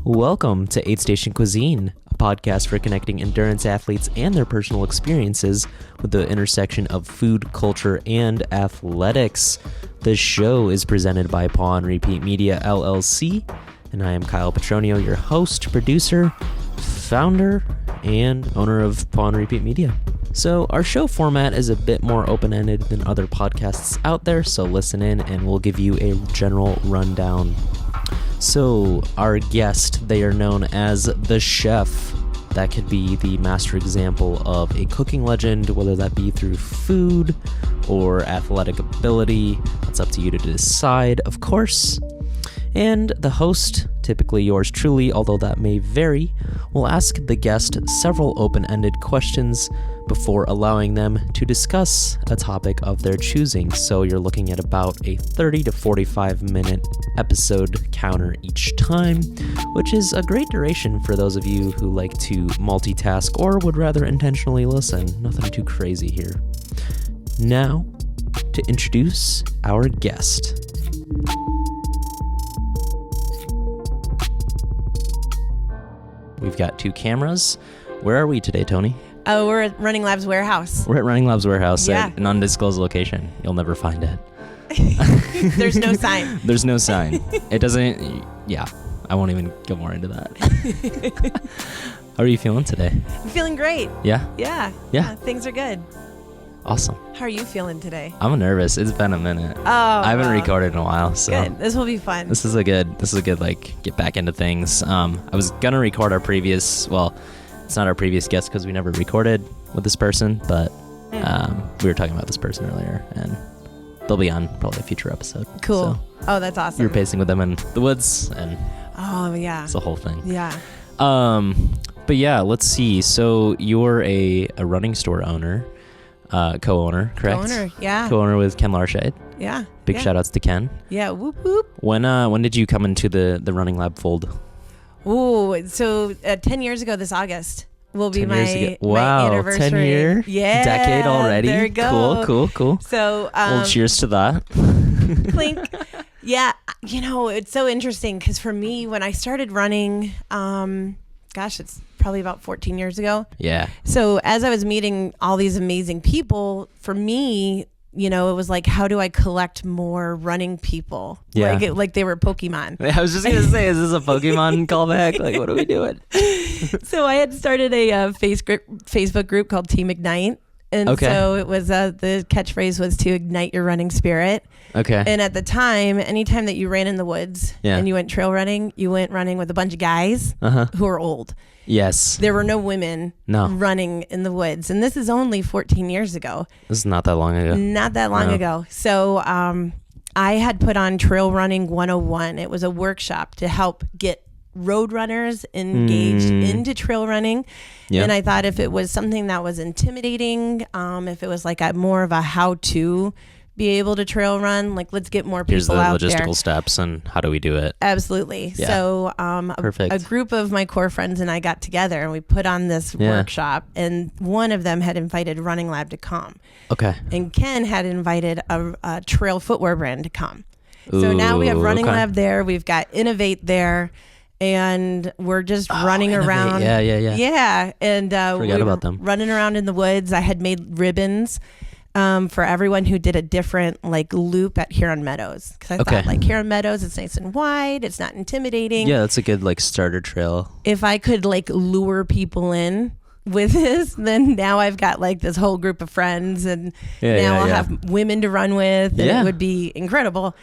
Welcome to Aid Station Cuisine, a podcast for connecting endurance athletes and their personal experiences with the intersection of food, culture, and athletics. This show is presented by PawAnRepeat Media LLC, and I am Kyle Petronio, your host, producer, founder, and owner of PawAnRepeat Media. So our show format is a bit more open-ended than other podcasts out there, so listen in and we'll give you a general rundown. So our guest, they are known as the chef. That could be the master example of a cooking legend, whether that be through food or athletic ability. That's up to you to decide, of course. And the host, typically yours truly, although that may vary, will ask the guest several open-ended questions before allowing them to discuss a topic of their choosing. So you're looking at about a 30 to 45 minute episode counter each time, which is a great duration for those of you who like to multitask or would rather intentionally listen. Nothing too crazy here. Now, to introduce our guest. We've got two cameras. Where are we today, Toni? Oh, we're at Running Lab's warehouse. We're at Running Lab's warehouse Yeah. at an undisclosed location. You'll never find it. There's no sign. There's no sign. It doesn't, yeah, I won't even go more into that. How are you feeling today? I'm feeling great. Yeah? Yeah. Things are good. Awesome. How are you feeling today? I'm nervous. It's been a minute. Oh. I haven't recorded in a while, so. Good. This will be fun. This is a good, like, get back into things. I was gonna record our previous, well, it's not our previous guest because we never recorded with this person, but we were talking about this person earlier, and they'll be on probably a future episode. Cool. So Oh, that's awesome. we were pacing with them in the woods, and Oh, yeah. it's the whole thing. Yeah. But yeah, let's see. So you're a running store owner, co-owner, correct? Co-owner, yeah. Co-owner with Ken Larshade. Yeah. Big yeah. shout outs to Ken. Yeah. Whoop, whoop. When did you come into the Running Lab fold? Ooh, so 10 years ago this August will be 10 years ago. my Wow, anniversary. 10 year? Yeah. Decade already? There we go. Cool. So, Well, cheers to that. clink. Yeah, it's so interesting because for me, when I started running, it's probably about 14 years ago. Yeah. So as I was meeting all these amazing people, for me, it was like, how do I collect more running people? Yeah. Like they were Pokemon. I was just going to say, is this a Pokemon callback? Like, what are we doing? So I had started a Facebook group called Team Ignite. And Okay. so it was, the catchphrase was to ignite your running spirit. Okay. And at the time, anytime that you ran in the woods and you went trail running, you went running with a bunch of guys who are old. Yes. There were no women running in the woods. And this is only 14 years ago. This is not that long ago. Not that long ago. So I had put on Trail Running 101. It was a workshop to help get road runners engaged into trail running. Yeah. And I thought if it was something that was intimidating, if it was like more of a how-to be able to trail run, like let's get more people out there. Here's the logistical steps and how do we do it? Absolutely. Yeah. So a group of my core friends and I got together and we put on this workshop, and one of them had invited Running Lab to come. Okay. And Ken had invited a trail footwear brand to come. So now we have Running Lab there. We've got Innovate there. And we're just running around. Yeah. Yeah. And Forgot about them. Running around in the woods. I had made ribbons for everyone who did a different loop at Huron Meadows. Because I thought Huron Meadows, it's nice and wide. It's not intimidating. Yeah, that's a good starter trail. If I could lure people in with this, then now I've got this whole group of friends, and now I'll have women to run with, and it would be incredible.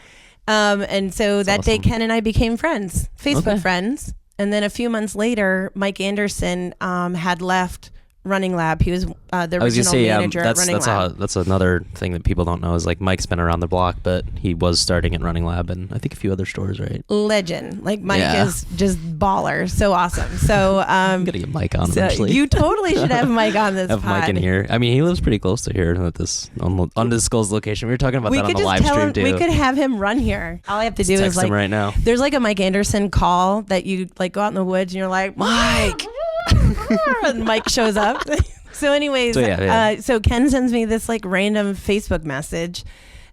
And so that day, Ken and I became friends, Facebook friends. And then a few months later, Mike Anderson had left Running Lab. He was the original manager at Running Lab. That's another thing that people don't know is Mike's been around the block, but he was starting at Running Lab and I think a few other stores, right? Legend. Mike is just baller. So awesome. So I'm gonna get Mike on eventually. You totally should have Mike on this have pod. Mike in here. I mean, he lives pretty close to here at this undisclosed location. We were talking about that on the live stream too. We could have him run here. All I have to do is text him right now. There's a Mike Anderson call that you go out in the woods and you're like, Mike. And Mike shows up. So anyways, so Ken sends me this random Facebook message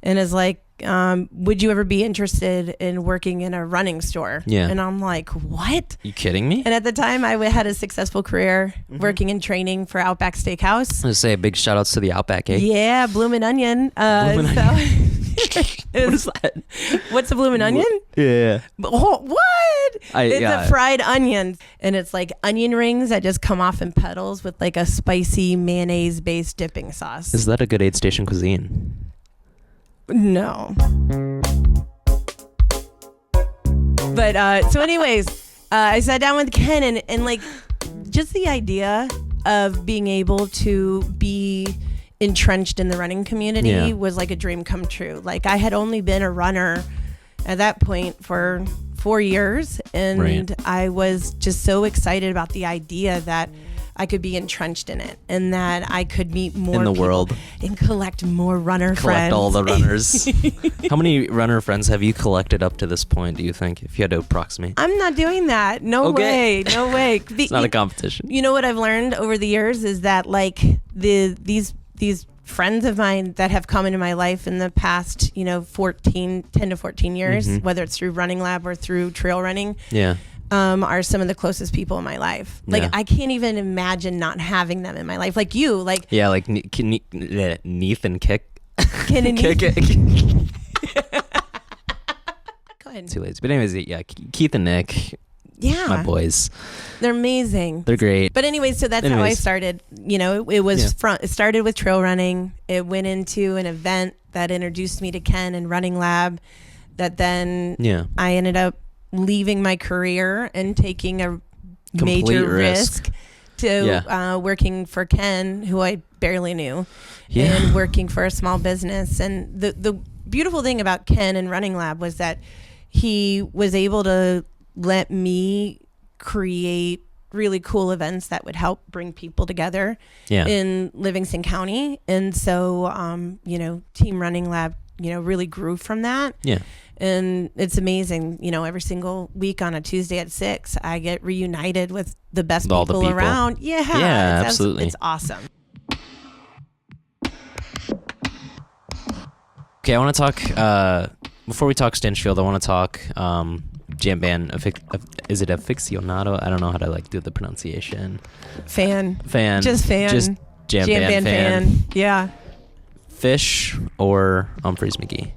and is like, would you ever be interested in working in a running store? Yeah. And I'm like, what? You kidding me? And at the time, I had a successful career working in training for Outback Steakhouse. I was going to say big shout outs to the Outback, eh? Yeah, Bloomin' Onion. Onion. What is that? What's a Bloomin' Onion? Yeah. What? It's a fried onion. And it's like onion rings that just come off in petals with like a spicy mayonnaise-based dipping sauce. Is that a good Aid Station Cuisine? No. But so anyways, I sat down with Ken and like just the idea of being able to be entrenched in the running community was like a dream come true. Like I had only been a runner at that point for 4 years, and I was just so excited about the idea that I could be entrenched in it and that I could meet more in the people world and collect more runner friends. Collect all the runners. How many runner friends have you collected up to this point, do you think, if you had to approximate? I'm not doing that. No way. No way. It's not a competition. You know what I've learned over the years is that like these friends of mine that have come into my life in the past, 10 to 14 years, whether it's through Running Lab or through trail running. Yeah. Are some of the closest people in my life. Like I can't even imagine not having them in my life. Like you, like Neath and Kick. Ken and Neath. Go ahead. Too lazy, but anyways, Keith and Nick. Yeah, my boys. They're amazing. They're great. But anyways, so that's how I started. It was it started with trail running. It went into an event that introduced me to Ken and Running Lab. That then I ended up leaving my career and taking a major risk to working for Ken, who I barely knew, and working for a small business. And the beautiful thing about Ken and Running Lab was that he was able to let me create really cool events that would help bring people together in Livingston County. And so, Team Running Lab, really grew from that. Yeah. And it's amazing, every single week on a Tuesday at 6, I get reunited with the best people around. Yeah, absolutely. It's awesome. Okay, I want to talk, before we talk Stinchfield, I want to talk jam band. Is it aficionado? I don't know how to do the pronunciation. Fan. Just jam band fan. Yeah. Fish or Humphreys McGee?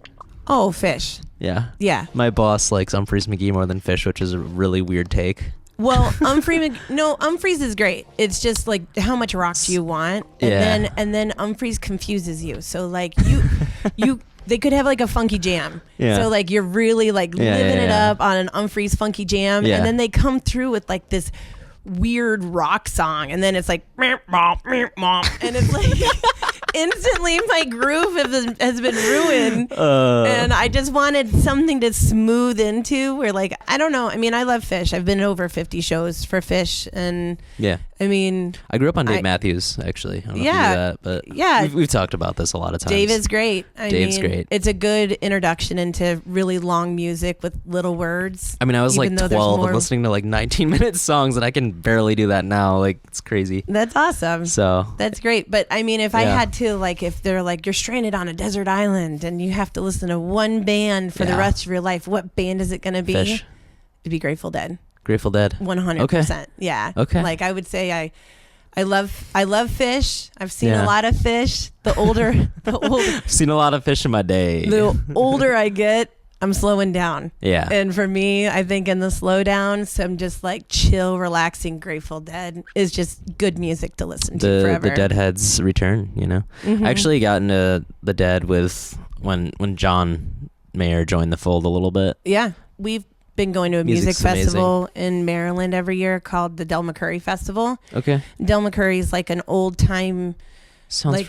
Oh, Fish. Yeah. My boss likes Humphreys McGee more than Fish, which is a really weird take. Well, Humphreys is great. It's just like how much rock do you want, and then Humphreys confuses you. So like you they could have like a funky jam. Yeah. So like you're really like living it up on an Humphreys funky jam, and then they come through with like this weird rock song, and then it's like and it's like instantly my groove has been ruined, and I just wanted something to smooth into where like I don't know, I mean I love Fish. I've been over 50 shows for Fish, and I mean I grew up on Dave Matthews actually. I don't know if you knew that, but we've talked about this a lot of times. Dave is great. Dave's great. It's a good introduction into really long music with little words. I mean I was like 12 and listening to like 19-minute songs, and I can barely do that now. Like it's crazy. That's awesome. So that's great. But I mean if I had to, like if they're like you're stranded on a desert island and you have to listen to one band for the rest of your life, what band is it going to be? Fish. It'd be Grateful Dead. 100%. Okay. Yeah. Okay. Like I would say I love Fish. I've seen a lot of Fish. The older I've seen a lot of Fish in my day. The older I get, I'm slowing down. Yeah. And for me, I think in the slowdown, some just like chill, relaxing Grateful Dead is just good music to listen to forever. The Deadheads return, I actually got into the Dead with when John Mayer joined the fold a little bit. Yeah. We've been going to a music festival in Maryland every year called the Del McCurry Festival. Okay. Del McCurry is like an old time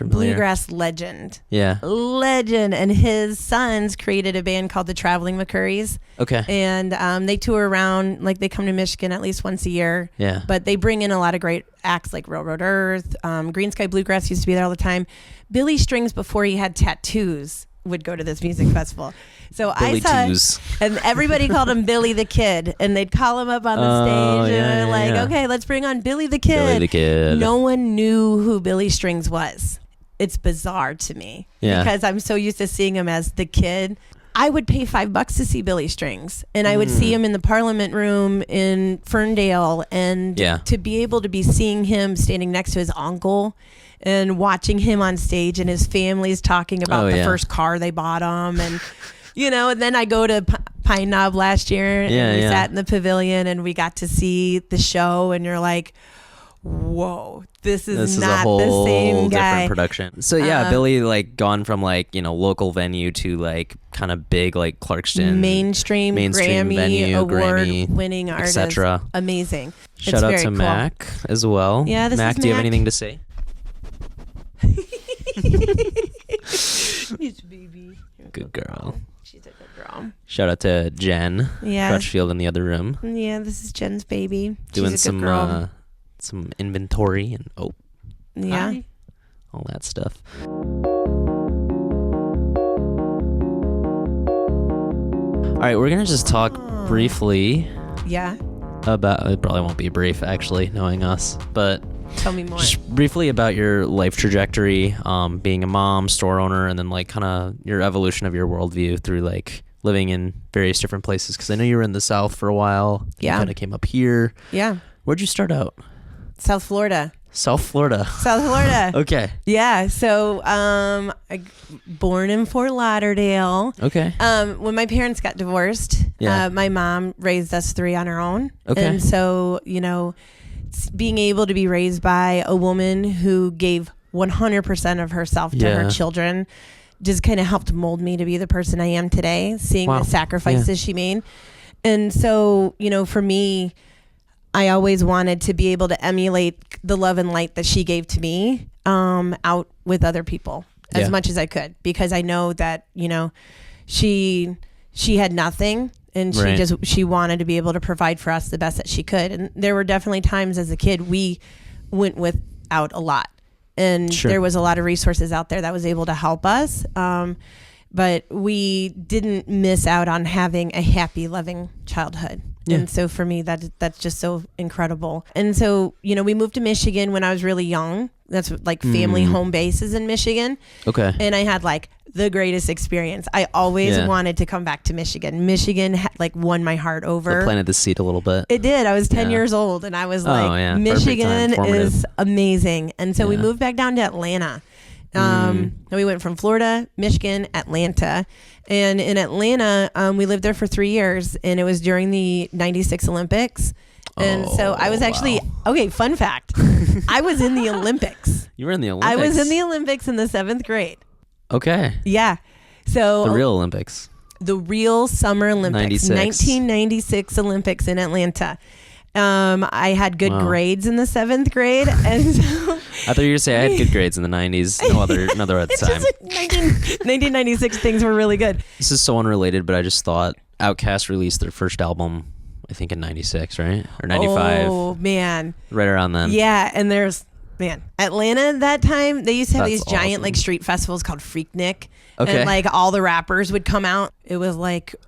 bluegrass legend. Yeah. Legend. And his sons created a band called the Traveling McCurrys. Okay. And they tour around, like they come to Michigan at least once a year. Yeah. But they bring in a lot of great acts like Railroad Earth. Green Sky Bluegrass used to be there all the time. Billy Strings, before he had tattoos, would go to this music festival. So Billy I saw, and everybody called him Billy the Kid, and they'd call him up on the stage, and they're okay, let's bring on Billy the Kid. Billy the Kid. No one knew who Billy Strings was it's bizarre to me Yeah. because I'm so used to seeing him as the kid. I would pay $5 to see Billy Strings, and I would see him in the Parliament Room in Ferndale, and to be able to be seeing him standing next to his uncle and watching him on stage, and his family's talking about the first car they bought him, and and then I go to Pine Knob last year, and we sat in the pavilion, and we got to see the show, and you're like, whoa, this is not the same guy. Different production. So Billy like gone from like local venue to like kind of big like Clarkston mainstream Grammy venue, award winning artist, etc. Amazing. Shout out to cool. Mac as well. Yeah, this Mac, is do you have anything to say? Yes, baby. Good girl. She's a good girl. Shout out to Jen Crutchfield in the other room. Yeah, this is Jen's baby. Doing some inventory and all that stuff. All right, we're gonna just talk briefly. Yeah. About it probably won't be brief actually, knowing us, but tell me more. Just briefly about your life trajectory, being a mom, store owner, and then like kind of your evolution of your worldview through like living in various different places. Because I know you were in the South for a while. Yeah. You kind of came up here. Yeah. Where'd you start out? South Florida. Okay. Yeah. So, I born in Fort Lauderdale. Okay. When my parents got divorced, my mom raised us 3 on her own. Okay. And so, being able to be raised by a woman who gave 100% of herself to her children just kind of helped mold me to be the person I am today, seeing the sacrifices she made. And so, for me, I always wanted to be able to emulate the love and light that she gave to me out with other people as much as I could, because I know that, she had nothing. And she wanted to be able to provide for us the best that she could. And there were definitely times as a kid we went without a lot. And there was a lot of resources out there that was able to help us. But we didn't miss out on having a happy, loving childhood. Yeah. And so for me, that's just so incredible. And so, we moved to Michigan when I was really young. That's like family home base is in Michigan. Okay. And I had like the greatest experience. I always wanted to come back to Michigan. Michigan won my heart over. So planted the seed a little bit. It did. I was 10 years old and I was like, Michigan is amazing. And so we moved back down to Atlanta. And we went from Florida, Michigan, Atlanta. And in Atlanta, we lived there for 3 years, and it was during the 96 Olympics. And so I was actually, okay, fun fact. I was in the Olympics. You were in the Olympics? I was in the Olympics in the 7th grade. Okay. Yeah. So the real Olympics. The real Summer Olympics. 1996 Olympics in Atlanta. I had good grades in the 7th grade, and so I thought you were going to say I had good grades in the 90s. No other time. 1996 things were really good. This is so unrelated, but I just thought Outkast released their first album, I think in 96, right? Or 95. Oh, man. Right around then. Yeah, and Atlanta at that time, they used to have these giant street festivals called Freaknik. Okay. And all the rappers would come out. It was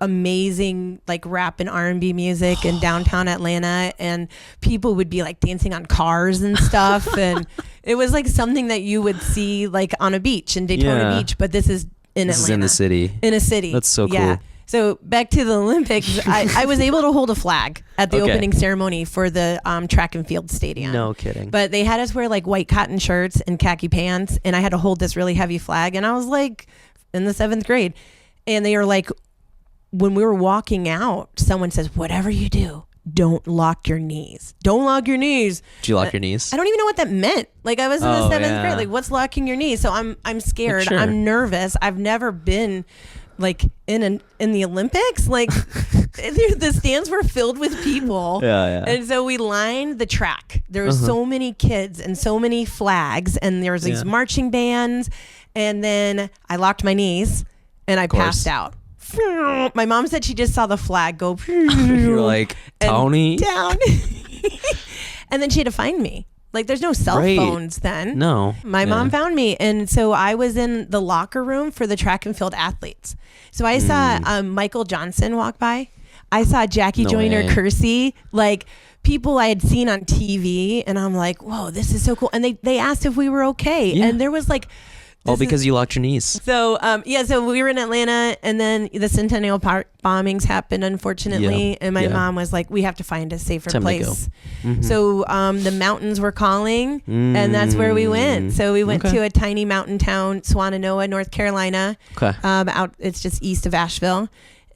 amazing rap and R&B music in downtown Atlanta, and people would be dancing on cars and stuff. And it was something that you would see on a beach in Daytona Beach, but this is in Atlanta. This is in the city. In a city. That's so cool. Yeah. So back to the Olympics, I was able to hold a flag at the opening ceremony for the track and field stadium. No kidding. But they had us wear white cotton shirts and khaki pants, and I had to hold this really heavy flag, and I was in the 7th grade, and they were when we were walking out, someone says, whatever you do, don't lock your knees. Don't lock your knees. Did you lock your knees? I don't even know what that meant. I was in the 7th grade. What's locking your knees? So I'm scared. Sure. I'm nervous. I've never been in the Olympics. The stands were filled with people. Yeah. And so we lined the track. There were so many kids and so many flags, and there was these marching bands. And then I locked my knees and I passed out. My mom said she just saw the flag go. You're like, Toni? Down. And then she had to find me. There's no cell phones then. No. My mom found me. And so I was in the locker room for the track and field athletes. So I saw Michael Johnson walk by. I saw Jackie Joyner Kersey, people I had seen on TV. And I'm like, whoa, this is so cool. And they asked if we were okay. Yeah. And there was All because you locked your knees. So, so we were in Atlanta, and then the Centennial Park bombings happened, unfortunately. And my mom was like, we have to find a safer place. So the mountains were calling, and that's where we went. So we went to a tiny mountain town, Swannanoa, North Carolina. It's just east of Asheville.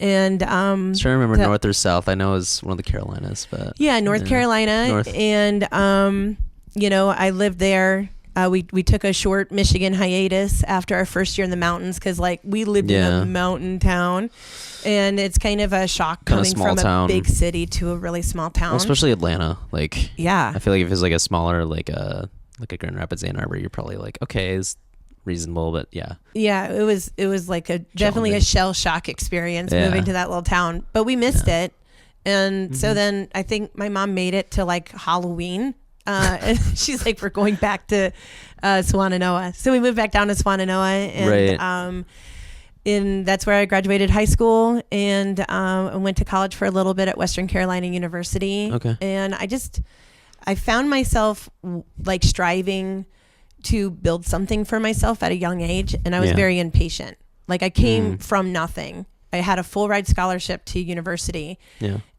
And I'm trying to remember north or south. I know it was one of the Carolinas, but North Carolina. North. And I lived there. We took a short Michigan hiatus after our first year in the mountains because we lived in a mountain town, and it's kind of a shock coming from a big city to a really small town. Well, especially Atlanta. I feel like if it's a smaller like a Grand Rapids, Ann Arbor, you're probably okay, it's reasonable, but it was definitely a shell shock experience moving to that little town, but we missed it. And so then I think my mom made it to Halloween, and she's like, we're going back to Swannanoa. So we moved back down to Swannanoa, and and that's where I graduated high school, and I went to college for a little bit at Western Carolina University. And I found myself striving to build something for myself at a young age, and I was very impatient. I came from nothing. I had a full ride scholarship to university,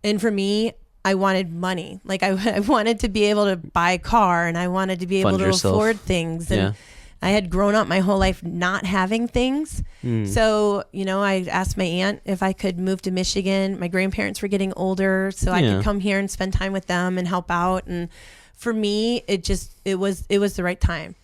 and for me, I wanted money. I wanted to be able to buy a car, and I wanted to be able to afford things. And I had grown up my whole life not having things. So, I asked my aunt if I could move to Michigan. My grandparents were getting older, so I could come here and spend time with them and help out. And for me, it was the right time.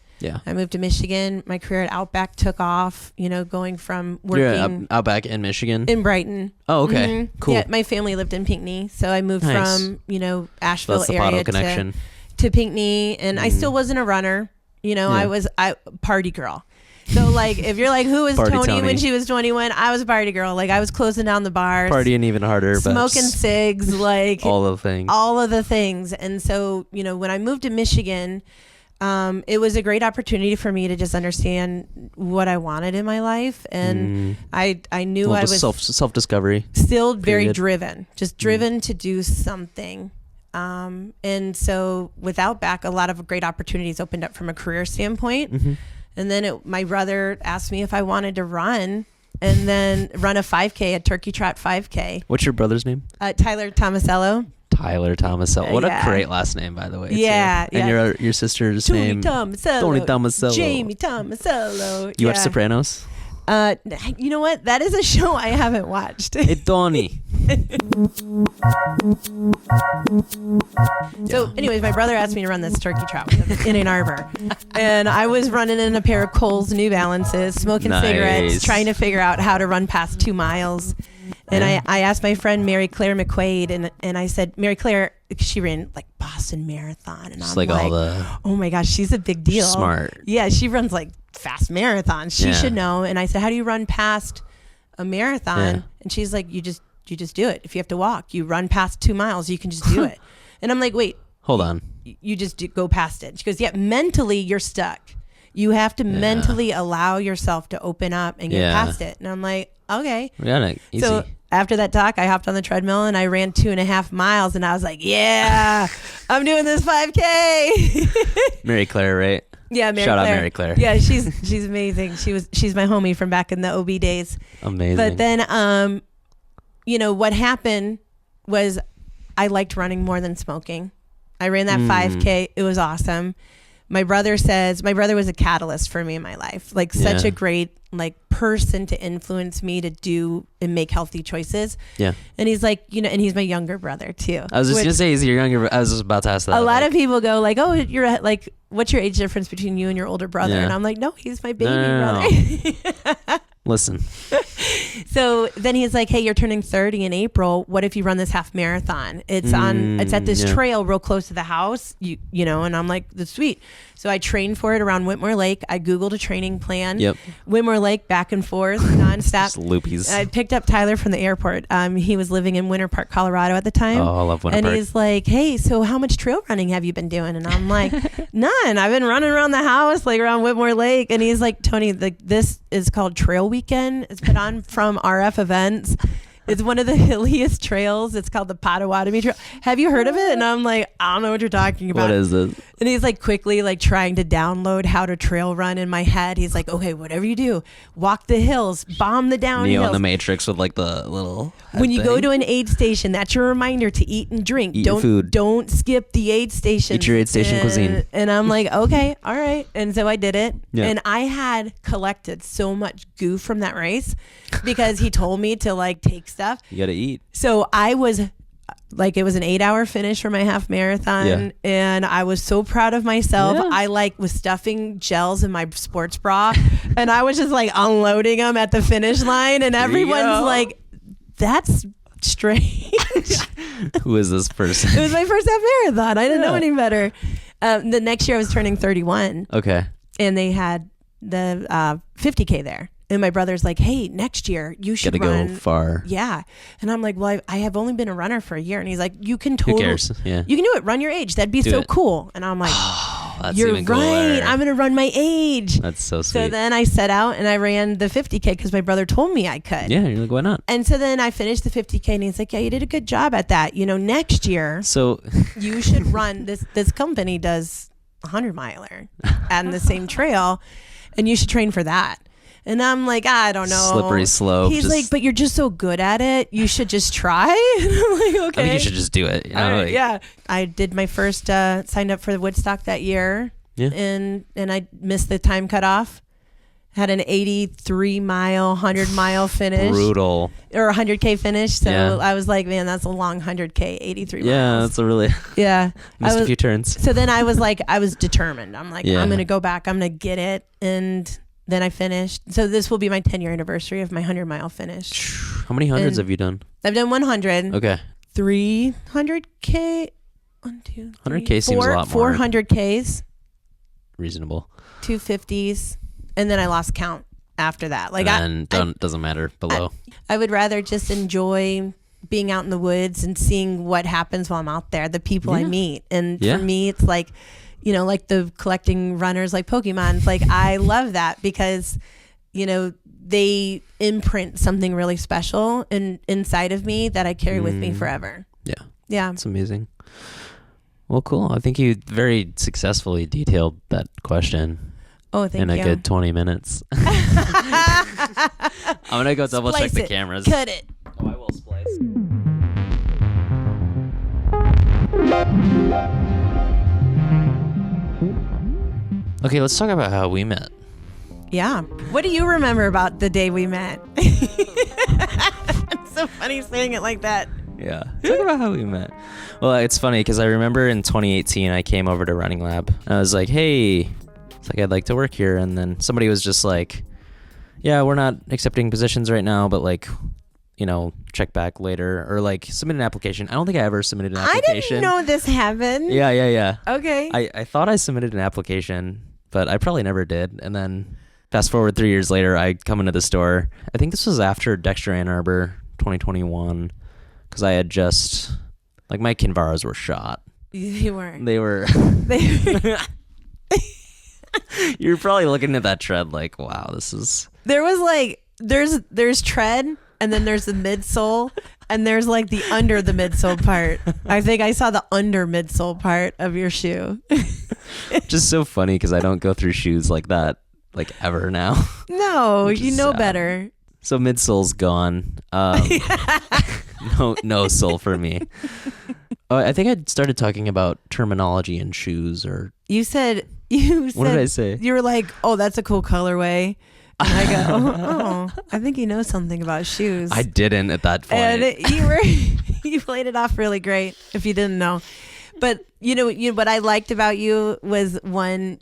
I moved to Michigan. My career at Outback took off, going from working. You're Outback in Michigan? In Brighton. Oh, okay. Cool. Yeah, my family lived in Pinckney. So I moved from, Asheville area connection. To Pinckney. And I still wasn't a runner. I was a party girl. So if you're who was Toni when she was 21? I was a party girl. I was closing down the bars. Partying even harder. Smoking cigs. all of the things. And so, when I moved to Michigan, it was a great opportunity for me to just understand what I wanted in my life. And I knew I was self-discovery. Still very driven, just driven to do something. And so with Outback, a lot of great opportunities opened up from a career standpoint. And then my brother asked me if I wanted to run and then run a 5K, a turkey trot 5K. What's your brother's name? Tyler Tomasello. Tyler Tomasello. What a great last name, by the way. Yeah. And your sister's name? Toni Tomasello. Jamie Tomasello. You watch Sopranos? You know what? That is a show I haven't watched. Hey, Toni. So anyways, my brother asked me to run this turkey trot in Ann Arbor. And I was running in a pair of Kohl's New Balances, smoking cigarettes, trying to figure out how to run past 2 miles. And I asked my friend Mary Claire McQuaid, and I said, Mary Claire, she ran Boston Marathon, and I'm oh my gosh, she's a big deal. Smart. Yeah, she runs fast marathons. She should know. And I said, how do you run past a marathon? And she's like, you just do it. If you have to walk, you run past 2 miles, you can just do it. And I'm like, wait, hold on. You just go past it. She goes, yeah, mentally you're stuck. You have to mentally allow yourself to open up and get past it. And I'm like, okay. Easy. So after that talk, I hopped on the treadmill and I ran 2.5 miles, and I was like, yeah, I'm doing this 5K. Mary Claire, right? Yeah, Shout out Mary Claire. Yeah, she's amazing. She's my homie from back in the OB days. Amazing. But then, what happened was I liked running more than smoking. I ran that 5K. It was awesome. My brother was a catalyst for me in my life. Such a great person to influence me to do and make healthy choices. Yeah. And he's and he's my younger brother too. I was just gonna say he's your younger. I was just about to ask that. A lot of people go oh, you're what's your age difference between you and your older brother? And I'm like, no, he's my baby brother. Listen. So then he's like, hey, you're turning 30 in April. What if you run this half marathon? It's at this trail real close to the house, and I'm like, that's sweet. So I trained for it around Whitmore Lake. I Googled a training plan. Yep. Whitmore Lake, back and forth, nonstop. Just loopies. I picked up Tyler from the airport. He was living in Winter Park, Colorado at the time. Oh, I love Winter Park. And he's like, hey, so how much trail running have you been doing? And I'm like, none. I've been running around the house, around Whitmore Lake. And he's like, Toni, this is called Trail Weekend. It's put on from RF Events. It's one of the hilliest trails. It's called the Potawatomi Trail. Have you heard of it? And I'm like, I don't know what you're talking about. What is it? And he's like quickly like trying to download how to trail run in my head. He's like, okay, whatever you do, walk the hills, bomb the downhills. Neo in the Matrix with like the little when you thing. go to an aid station, that's your reminder to eat and drink. Eat your food. Don't skip the aid station. Eat your Aid Station cuisine. And I'm like, okay, all right. And so I did it. Yeah. And I had collected so much goo from that race because he told me to like take stuff. You gotta eat. So I was like, it was an 8-hour finish for my half marathon, and I was so proud of myself. Yeah. I like was stuffing gels in my sports bra, and I was just like unloading them at the finish line, and everyone's like, "That's strange." Who is this person? It was my first half marathon. I didn't know any better. The next year I was turning 31. Okay. And they had the 50K there. And my brother's like, hey, next year you should Gotta go far. Yeah. And I'm like, well, I have only been a runner for a year. And he's like, you can totally. Who cares? Yeah. You can do it. Run your age. That'd be so cool. And I'm like, that's you're even right. cooler. I'm going to run my age. That's so sweet. So then I set out and I ran the 50K because my brother told me I could. Yeah. You're like, why not? And so then I finished the 50K and he's like, yeah, you did a good job at that. You know, next year, so you should run this company does 100-miler and the same trail and you should train for that. And I'm like, I don't know. Slippery slope. He's like, but you're just so good at it. You should just try. And I'm like, okay. I think you should just do it. You know? Yeah. I did my first, signed up for the Woodstock that year. Yeah. And I missed the time cutoff. Had an 83-mile, 100-mile finish. Brutal. Or 100K finish. So Yeah. I was like, man, that's a long 100K, 83 miles. Yeah, that's a really... Yeah. Missed a few turns. So then I was like, I was determined. I'm like, Yeah. I'm going to go back. I'm going to get it. And then I finished. So this will be my 10-year anniversary of my 100-mile finish. How many hundreds have you done? I've done 100. Okay. 300K. 1, 2, 3, 100K seems a lot more. 400Ks. Reasonable. 250s. And then I lost count after that. Like, and doesn't matter below. I would rather just enjoy being out in the woods and seeing what happens while I'm out there, the people I meet. And for me, it's like, you know, like the collecting runners like Pokemon. Like, I love that because, you know, they imprint something really special inside of me that I carry with me forever. Yeah. Yeah. It's amazing. Well, cool. I think you very successfully detailed that question. Oh, thank you. In a good 20 minutes. I'm going to go double check the cameras. Cut it. Oh, I will splice. Okay, let's talk about how we met. Yeah. What do you remember about the day we met? It's so funny saying it like that. Yeah. Talk about how we met. Well, it's funny because I remember in 2018, I came over to Running Lab. And I was like, hey, it's like, I'd like to work here. And then somebody was just like, yeah, we're not accepting positions right now, but like, you know, check back later or like submit an application. I don't think I ever submitted an application. I didn't know this happened. Yeah. Okay. I thought I submitted an application, but I probably never did. And then fast forward 3 years later, I come into the store. I think this was after Dexter Ann Arbor 2021 because I had just, like, my Kinvaras were shot. They weren't. They were. You're probably looking at that tread like, wow, this is. There was like, there's tread and then there's the midsole and there's like the under the midsole part. I think I saw the under midsole part of your shoe. Just so funny because I don't go through shoes like that like ever now. No, you know sad. Better. So midsole's gone. No sole for me. I think I started talking about terminology in shoes or. You said. What did I say? You were like, oh, that's a cool colorway. And I go, oh, I think you know something about shoes. I didn't at that point. And you played it off really great if you didn't know. But you know what I liked about you was one,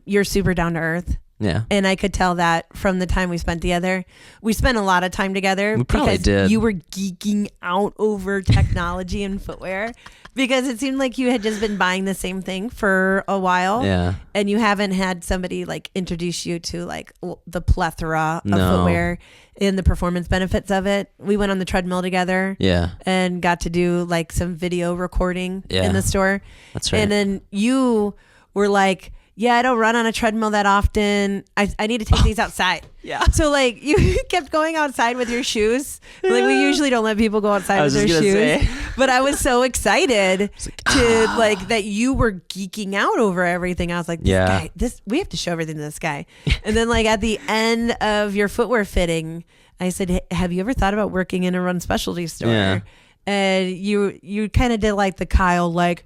you're super down to earth. Yeah. And I could tell that from the time we spent together. We spent a lot of time together. We probably because did. You were geeking out over technology and footwear because it seemed like you had just been buying the same thing for a while. Yeah. And you haven't had somebody like introduce you to like the plethora of footwear and the performance benefits of it. We went on the treadmill together. Yeah. And got to do like some video recording in the store. That's right. And then you were like, yeah, I don't run on a treadmill that often. I need to take these outside. Yeah. So like you kept going outside with your shoes. Like we usually don't let people go outside with their shoes. But I was so excited to like that you were geeking out over everything. I was like, we have to show everything to this guy. And then like at the end of your footwear fitting, I said, hey, have you ever thought about working in a run specialty store? Yeah. And you kind of did like the Kyle, like,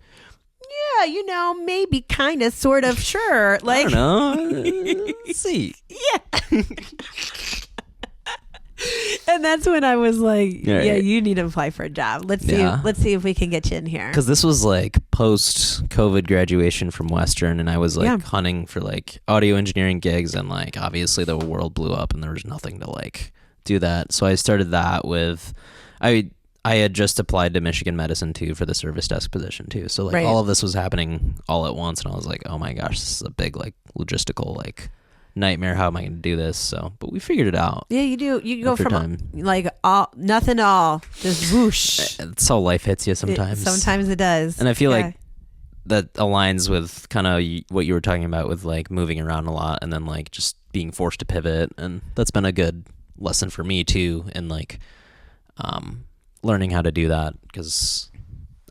yeah, maybe, kind of, sort of, sure. Like, I don't know. Let's see. Yeah. And that's when I was like, yeah, you need to apply for a job. Let's see if we can get you in here. Because this was like post-COVID graduation from Western, and I was like hunting for like audio engineering gigs, and like obviously the world blew up and there was nothing to like do that. So I started that with, I had just applied to Michigan Medicine too for the service desk position too. So like all of this was happening all at once, and I was like, oh my gosh, this is a big like logistical like nightmare. How am I going to do this? So, but we figured it out. Yeah, you do. You go from like nothing to all, just whoosh. That's how life hits you sometimes. Sometimes it does. And I feel like that aligns with kind of what you were talking about with like moving around a lot and then like just being forced to pivot. And that's been a good lesson for me too. And like, learning how to do that, because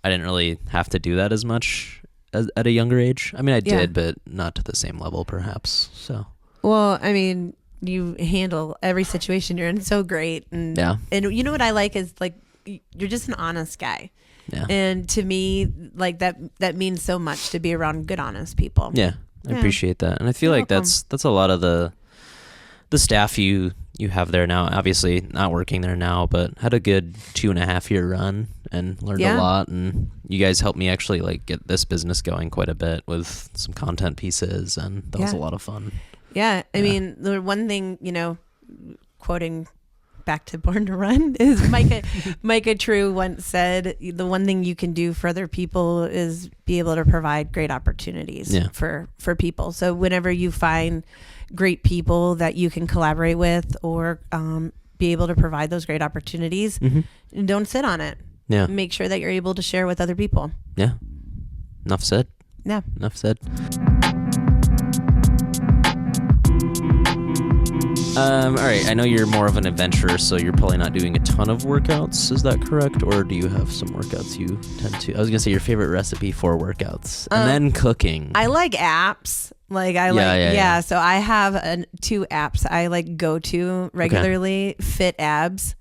I didn't really have to do that as much at a younger age. I mean, I did, but not to the same level perhaps. So, well, I mean, you handle every situation you're in so great. And you know what I like is like, you're just an honest guy. Yeah. And to me, like that means so much to be around good, honest people. Yeah. I appreciate that. And I feel like that's a lot of the staff you have there now. Obviously not working there now, but had a good 2.5 year run and learned a lot. And you guys helped me actually like get this business going quite a bit with some content pieces, and that was a lot of fun. Yeah. I mean, the one thing, quoting back to Born to Run is Micah True once said, the one thing you can do for other people is be able to provide great opportunities for people. So whenever you find great people that you can collaborate with or be able to provide those great opportunities, don't sit on it. Yeah. Make sure that you're able to share with other people. Yeah. Enough said. Yeah. Enough said. All right. I know you're more of an adventurer, so you're probably not doing a ton of workouts. Is that correct? Or do you have some workouts you tend to? I was going to say your favorite recipe for workouts and then cooking. I like apps. Like so I have 2 apps I like go to regularly. Fit Abs.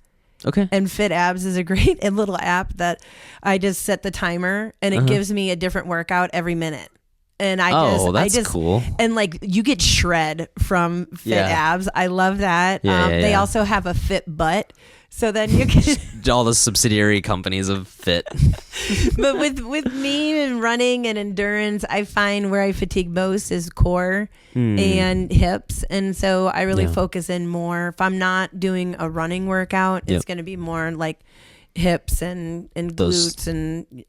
Okay. And Fit Abs is a great little app that I just set the timer and it gives me a different workout every minute. And that's cool. And like you get shred from Fit Abs. I love that. They also have a Fit Butt. So then you can all the subsidiary companies of Fit. But with me and running and endurance, I find where I fatigue most is core and hips. And so I really focus in more. If I'm not doing a running workout, it's going to be more like hips and glutes and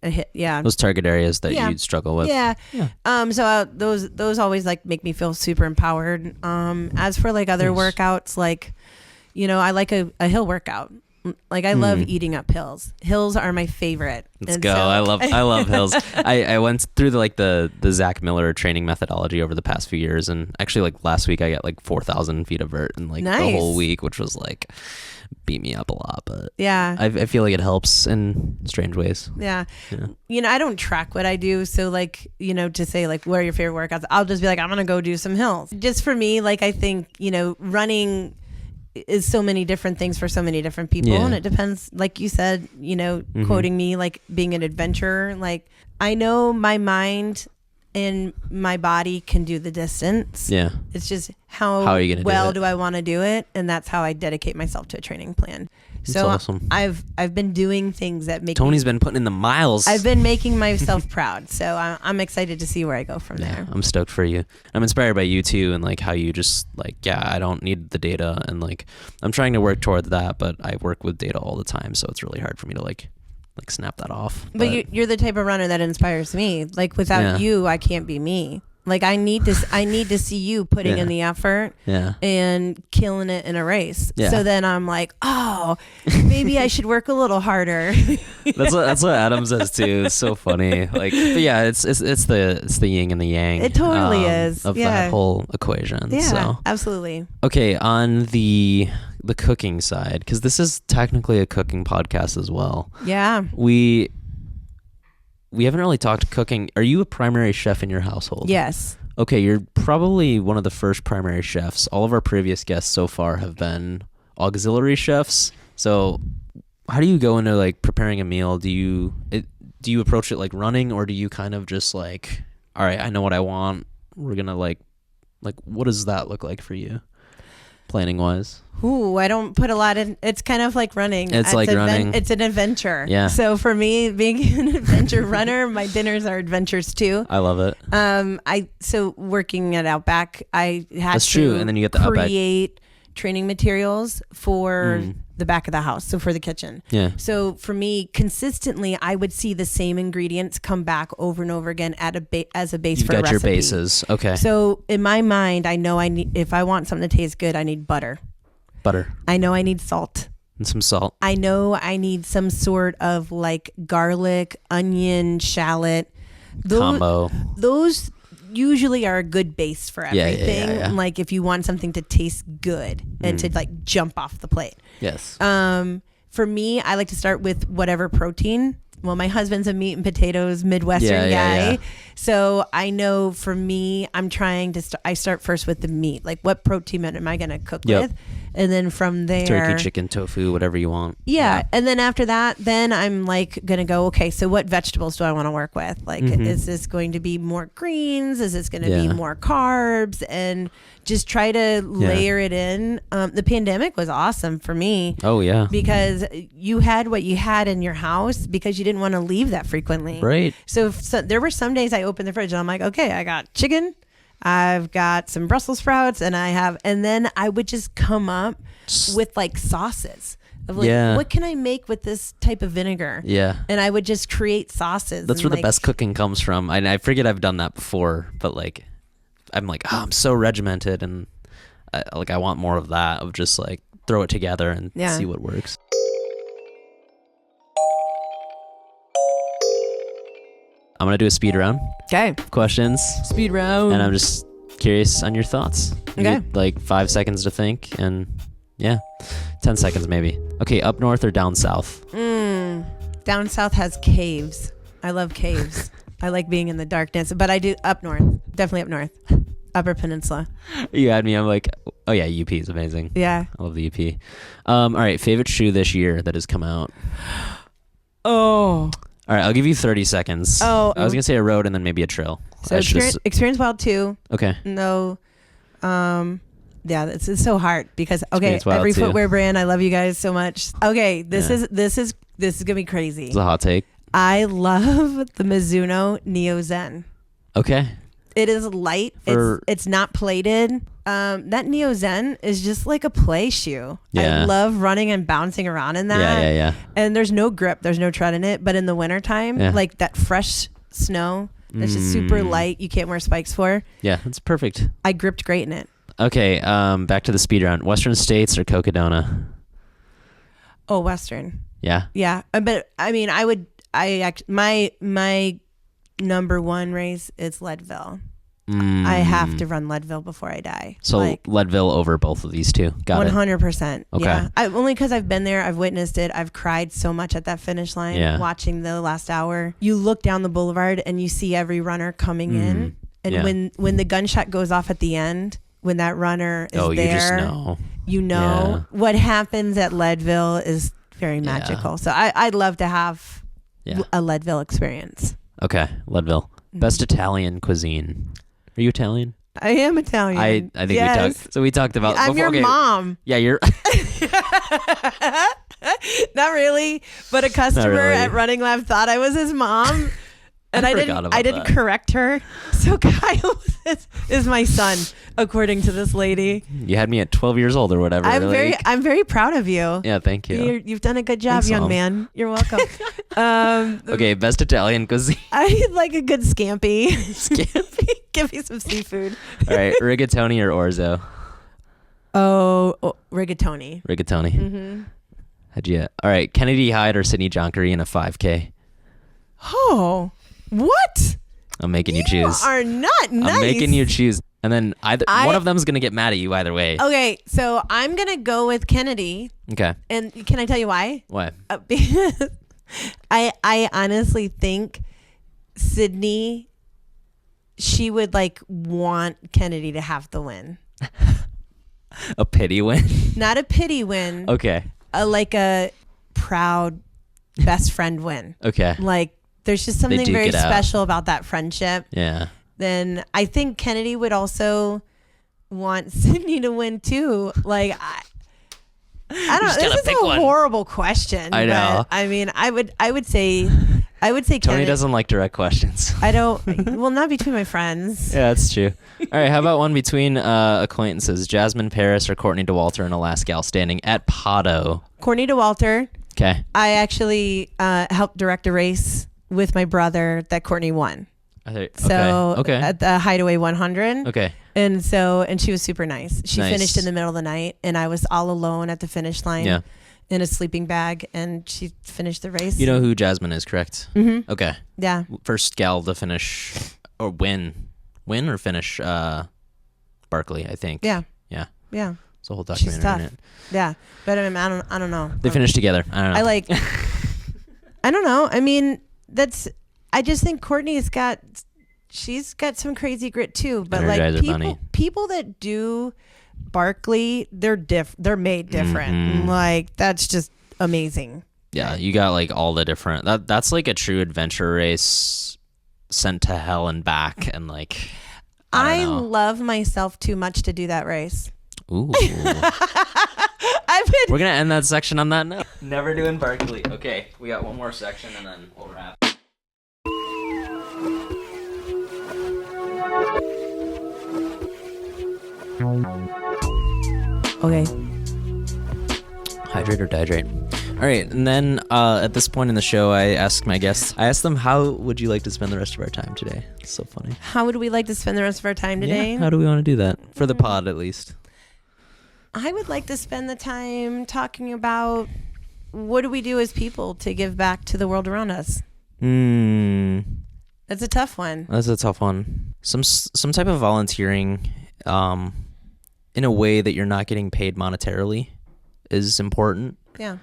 those target areas that you'd struggle with. So those always like make me feel super empowered. As for like other workouts, like I like a hill workout. Like I love eating up hills. Hills are my favorite. Let's go. I love hills. I went through the Zach Miller training methodology over the past few years, and actually like last week I got like 4,000 feet of vert in like the whole week, which was like beat me up a lot, but I feel like it helps in strange ways. I don't track what I do, so like to say like what are your favorite workouts, I'll just be like I'm gonna go do some hills. Just for me, like I think running is so many different things for so many different people, and it depends, like you said, quoting me, like being an adventurer, like I know my mind and my body can do the distance. It's just how are you gonna do I want to do it, and that's how I dedicate myself to a training plan. That's awesome. I've been doing things that make Tony's been putting in the miles. I've been making myself proud, so I'm excited to see where I go from there. I'm stoked for you. I'm inspired by you too, and like how you just like I don't need the data, and like I'm trying to work toward that, but I work with data all the time, so it's really hard for me to like snap that off. But you're the type of runner that inspires me. Like without you, I can't be me. Like I need to see you putting in the effort and killing it in a race. Yeah. So then I'm like, oh, maybe I should work a little harder. That's what Adam says too. It's so funny. Like, but yeah, it's the yin and the yang. It totally is of that whole equation. Yeah, so. Absolutely. Okay, on the cooking side, because this is technically a cooking podcast as well. Yeah. We haven't really talked cooking. Are you a primary chef in your household? Yes. Okay, you're probably one of the first primary chefs. All of our previous guests so far have been auxiliary chefs. So how do you go into like preparing a meal? Do you approach it like running, or do you kind of just like, all right, I know what I want. We're going to like what does that look like for you? Planning wise? Ooh, I don't put a lot in. It's kind of like running. It's like running. It's an adventure. Yeah. So for me, being an adventure runner, my dinners are adventures too. I love it. So working at Outback, I had That's true. And then you get the create training materials for the back of the house, so for the kitchen. Yeah. So for me, consistently, I would see the same ingredients come back over and over again as a base for a recipe. You've got your bases. Okay. So in my mind, I know if I want something to taste good, I need butter. I know I need salt. And some salt. I know I need some sort of like garlic, onion, shallot. Combo. Those usually are a good base for everything. Yeah. Like if you want something to taste good and to like jump off the plate. Yes. For me, I like to start with whatever protein. Well, my husband's a meat and potatoes Midwestern guy. So I know for me, I'm trying to I start first with the meat. Like what protein am I going to cook with? And then from there, turkey, chicken, tofu, whatever you want. Yeah. And then after that, then I'm like going to go, okay, so what vegetables do I want to work with? Like, is this going to be more greens? Is this going to be more carbs? And just try to layer it in. The pandemic was awesome for me. Oh, yeah. Because you had what you had in your house because you didn't want to leave that frequently. Right. So there were some days I opened the fridge and I'm like, okay, I got chicken. I've got some Brussels sprouts and then I would just come up with like sauces of like, what can I make with this type of vinegar? Yeah. And I would just create sauces. That's where the best cooking comes from. I forget I've done that before, but like, I'm like, oh, I'm so regimented. And I want more of that, of just like throw it together and see what works. I'm going to do a speed round. Okay. Questions. Speed round. And I'm just curious on your thoughts. You get like 5 seconds to think and 10 seconds maybe. Okay, up north or down south? Down south has caves. I love caves. I like being in the darkness, but I do up north. Definitely up north. Upper Peninsula. You had me. I'm like, oh yeah, UP is amazing. Yeah. I love the UP. All right, favorite shoe this year that has come out? Oh. All right, I'll give you 30 seconds. Oh. I was going to say a road and then maybe a trail. So Experience Wild 2. Okay. No. Yeah, it's so hard because every footwear brand, I love you guys so much. Okay, this is going to be crazy. It's a hot take. I love the Mizuno Neo Zen. Okay. It is light. It's not plated. That Neo Zen is just like a play shoe. Yeah. I love running and bouncing around in that. Yeah. And there's no grip. There's no tread in it. But in the wintertime, like that fresh snow, that's just super light. You can't wear spikes for. Yeah, it's perfect. I gripped great in it. Okay, back to the speed round. Western States or Cocodona? Oh, Western. Yeah? Yeah. But I mean, my number one race is Leadville. I have to run Leadville before I die. So Leadville over both of these two. Got 100%. Okay. Yeah. Only because I've been there. I've witnessed it. I've cried so much at that finish line watching the last hour. You look down the boulevard and you see every runner coming in. And when the gunshot goes off at the end, when that runner is there, you just know. You know what happens at Leadville is very magical. So I'd love to have a Leadville experience. Okay, Leadville. Best Italian cuisine. Are you Italian? I am Italian. I think we talked about. I'm your mom. Yeah, you're. Not really, but a customer at Running Lab thought I was his mom. And I didn't correct her. So Kyle is my son, according to this lady. You had me at 12 years old or whatever. I'm very proud of you. Yeah, thank you. You've done a good job, young man. You're welcome. Okay, best Italian cuisine. I like a good scampi. Scampi? Give me some seafood. All right, rigatoni or orzo? Oh, rigatoni. Rigatoni. Mm-hmm. All right, Kennedy Hyde or Sydney Jonkery in a 5K? Oh, what? I'm making you choose. You are not nice. I'm making you choose. And then one of them is going to get mad at you either way. Okay, so I'm going to go with Kennedy. Okay. And can I tell you why? Why? Because I honestly think Sydney, she would like want Kennedy to have the win. A pity win? Not a pity win. Okay. Like a proud best friend win. Okay. Like there's just something very special about that friendship. Yeah. Then I think Kennedy would also want Sydney to win too. Like I don't know. This is a horrible question. I know. I mean, I would say Toni doesn't like direct questions. I don't. Well, not between my friends. Yeah, that's true. All right, how about one between acquaintances? Jasmine Paris or Courtney DeWalter in a last gal standing at Pado? Courtney DeWalter. Okay. I actually helped direct a race with my brother that Courtney won. Okay. At the Hideaway 100. Okay. And she was super nice. She finished in the middle of the night, and I was all alone at the finish line. Yeah. In a sleeping bag, and she finished the race. You know who Jasmine is, correct? Mm-hmm. Okay. Yeah. First gal to finish or win or finish Barkley, I think. Yeah. Yeah. Yeah. It's a whole documentary. She's tough. In it. Yeah, but I mean, I don't know. They finished together. I don't know. I don't know. I mean, I just think Courtney's got some crazy grit too. But like people that do Barkley, they're made different. Mm-hmm. Like that's just amazing. Yeah, you got like all the different. That's like a true adventure race, sent to hell and back, and like. I love myself too much to do that race. Ooh. We're gonna end that section on that note. Never doing Barkley. Okay, we got one more section and then we'll wrap. Okay. Hydrate or dehydrate. All right, and then at this point in the show, I ask my guests. I ask them, "How would you like to spend the rest of our time today?" It's so funny. How would we like to spend the rest of our time today? Yeah, how do we want to do that for the pod, at least? I would like to spend the time talking about what do we do as people to give back to the world around us. That's a tough one. That's a tough one. Some type of volunteering, in a way that you're not getting paid monetarily, is important. Yeah.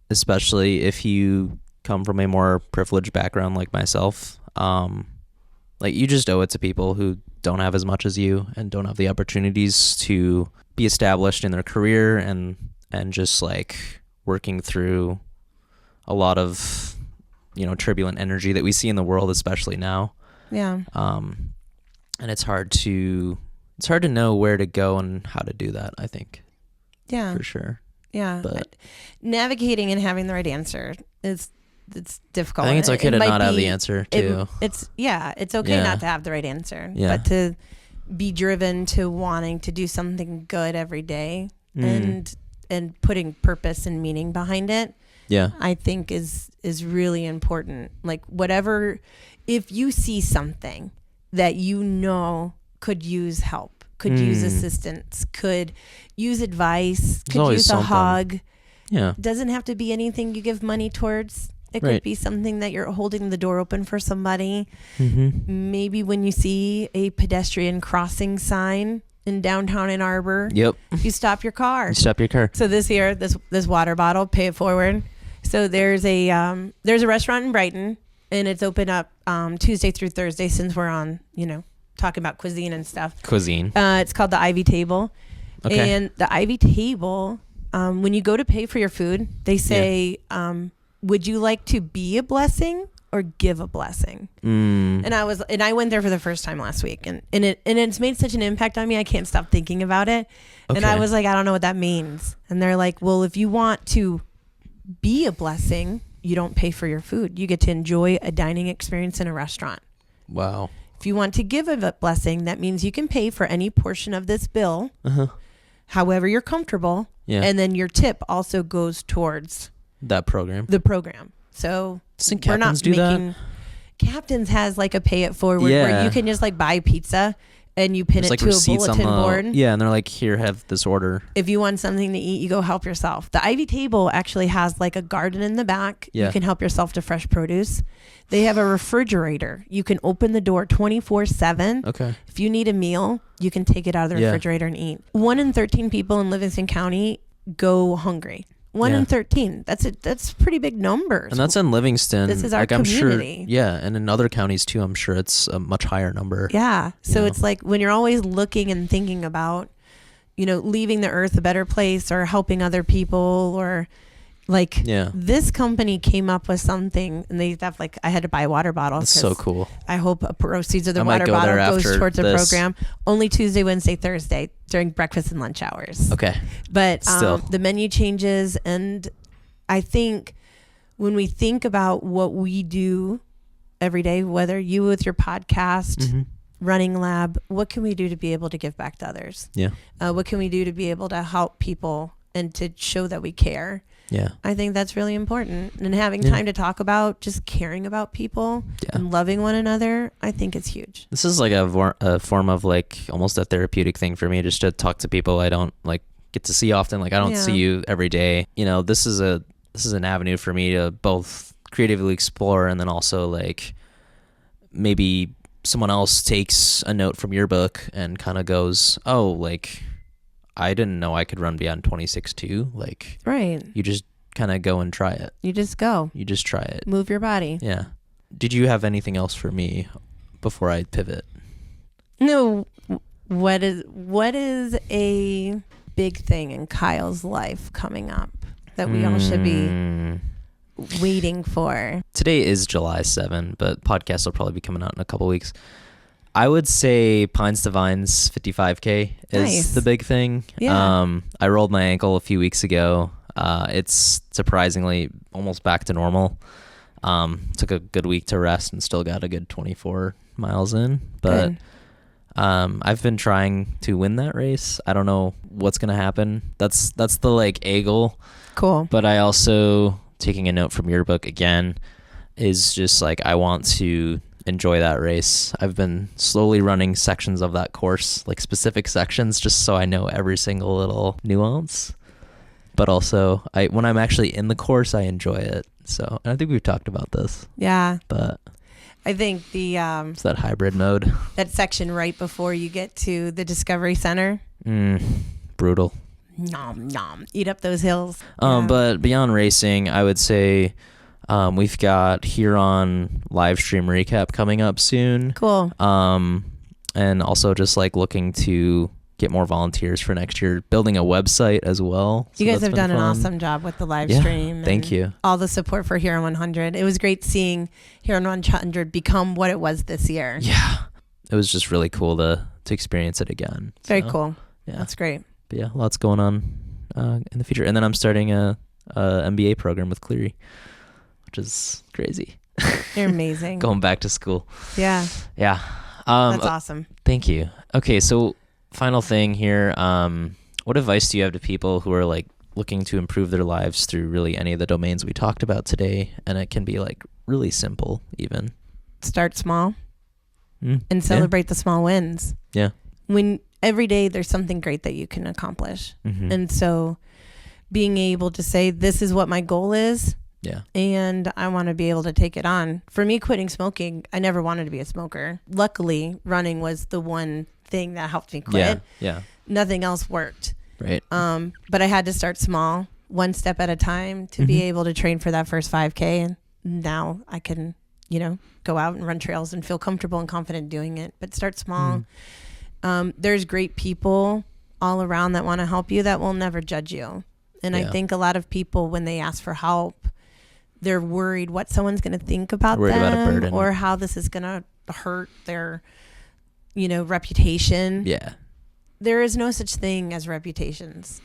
Especially if you come from a more privileged background like myself. Like you just owe it to people who don't have as much as you and don't have the opportunities to be established in their career and just like working through a lot of, turbulent energy that we see in the world, especially now. Yeah. And it's hard to know where to go and how to do that, I think. Yeah. For sure. Yeah. But navigating and having the right answer it's difficult. I think it's okay to not have the answer too. It's okay not to have the right answer. Yeah. But to be driven to wanting to do something good every day and putting purpose and meaning behind it. Yeah. I think is really important. Like whatever, if you see something that could use help, could use assistance, could use advice, could use a hug. Yeah. Doesn't have to be anything you give money towards. It could be something that you're holding the door open for somebody. Mm-hmm. Maybe when you see a pedestrian crossing sign in downtown Ann Arbor, you stop your car. So this water bottle, pay it forward. So there's a restaurant in Brighton, and it's open up Tuesday through Thursday since we're on, talking about cuisine and stuff. It's called the Ivy Table. Okay. And the Ivy Table, when you go to pay for your food, they say, would you like to be a blessing or give a blessing? And I went there for the first time last week, and it's made such an impact on me. I can't stop thinking about it. Okay. And I was like, I don't know what that means. And they're like, well, if you want to be a blessing, you don't pay for your food. You get to enjoy a dining experience in a restaurant. Wow. If you want to give a blessing, that means you can pay for any portion of this bill, however you're comfortable. Yeah. And then your tip also goes towards the program. So we're not making Captain's has like a pay it forward where you can just like buy pizza and you pin it to a bulletin board. Yeah, and they're like, here, have this order. If you want something to eat, you go help yourself. The Ivy Table actually has like a garden in the back. Yeah. You can help yourself to fresh produce. They have a refrigerator. You can open the door 24/7. Okay. If you need a meal, you can take it out of the refrigerator and eat. 1 in 13 people in Livingston County go hungry. 1 in 13. That's pretty big numbers. And that's in Livingston. This is our community. I'm sure, and in other counties too, I'm sure it's a much higher number. Yeah. So it's like when you're always looking and thinking about, leaving the earth a better place or helping other people or like this company came up with something and they have like, I had to buy a water bottle. That's so cool. I hope proceeds of the water bottle goes towards the program. Only Tuesday, Wednesday, Thursday during breakfast and lunch hours. Okay. But the menu changes. And I think when we think about what we do every day, whether you with your podcast, running lab, what can we do to be able to give back to others? Yeah. What can we do to be able to help people and to show that we care? Yeah. I think that's really important. And having time to talk about just caring about people and loving one another, I think it's huge. This is like a form of like almost a therapeutic thing for me, just to talk to people I don't like get to see often. Like I don't see you every day. This is an avenue for me to both creatively explore and then also like maybe someone else takes a note from your book and kind of goes, oh, like I didn't know I could run beyond 26.2. Like, right. You just kind of go and try it. You just go. You just try it. Move your body. Yeah. Did you have anything else for me before I pivot? No. What is a big thing in Kyle's life coming up that we all should be waiting for? Today is July 7, but podcast will probably be coming out in a couple weeks. I would say Pines to Vines 55K is the big thing. Yeah. I rolled my ankle a few weeks ago. It's surprisingly almost back to normal. Took a good week to rest and still got a good 24 miles in. But I've been trying to win that race. I don't know what's going to happen. That's the like A goal. Cool. But I also, taking a note from your book again, is just like I want to enjoy that race. I've been slowly running sections of that course, like specific sections, just so I know every single little nuance. But also, when I'm actually in the course, I enjoy it. So, and I think we've talked about this. Yeah. But I think it's that hybrid mode. That section right before you get to the Discovery Center. Brutal. Nom nom. Eat up those hills. But beyond racing, I would say we've got Huron live stream recap coming up soon. Cool. And also just like looking to get more volunteers for next year, building a website as well. You guys have done an awesome job with the live stream. Thank you. All the support for Huron 100. It was great seeing Huron 100 become what it was this year. Yeah. It was just really cool to experience it again. Very cool. Yeah. That's great. But yeah, lots going on in the future. And then I'm starting a MBA program with Cleary, which is crazy. You're amazing. Going back to school. Yeah. Yeah. That's awesome. Thank you. Okay, so final thing here. What advice do you have to people who are like looking to improve their lives through really any of the domains we talked about today? And it can be like really simple even. Start small and celebrate the small wins. Yeah. When every day there's something great that you can accomplish. And so being able to say, this is what my goal is. Yeah. And I want to be able to take it on. For me, quitting smoking, I never wanted to be a smoker. Luckily, running was the one thing that helped me quit. Yeah. Nothing else worked. Right. But I had to start small, one step at a time to be able to train for that first 5K. And now I can, go out and run trails and feel comfortable and confident doing it. But start small. There's great people all around that want to help you that will never judge you. And I think a lot of people, when they ask for help, they're worried what someone's going to think about them or how this is going to hurt their, reputation. Yeah. There is no such thing as reputations.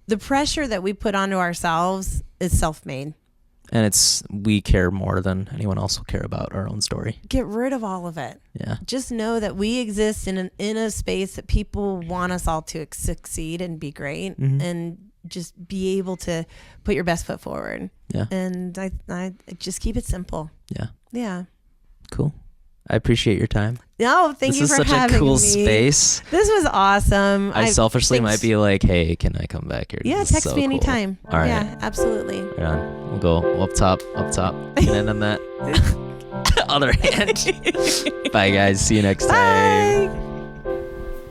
The pressure that we put onto ourselves is self-made. And we care more than anyone else will care about our own story. Get rid of all of it. Yeah. Just know that we exist in a space that people want us all to succeed and be great and just be able to put your best foot forward. Yeah. And I just keep it simple. Yeah. Yeah. Cool. I appreciate your time. No, thank you for having me. This is such a cool space. This was awesome. I selfishly might be like, hey, can I come back here? Yeah, text me anytime. All right. Yeah, absolutely. Right on. We'll go up top. And then on that other hand. Bye, guys. See you next time.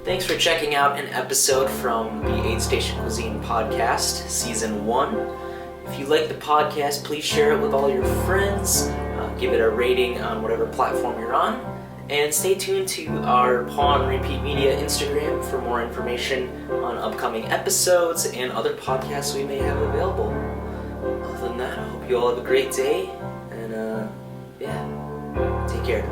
Thanks for checking out an episode from the Aid Station Cuisine podcast, Season 1. If you like the podcast, please share it with all your friends. Give it a rating on whatever platform you're on. And stay tuned to our PawAnRepeat Media Instagram for more information on upcoming episodes and other podcasts we may have available. Other than that, I hope you all have a great day. And, take care.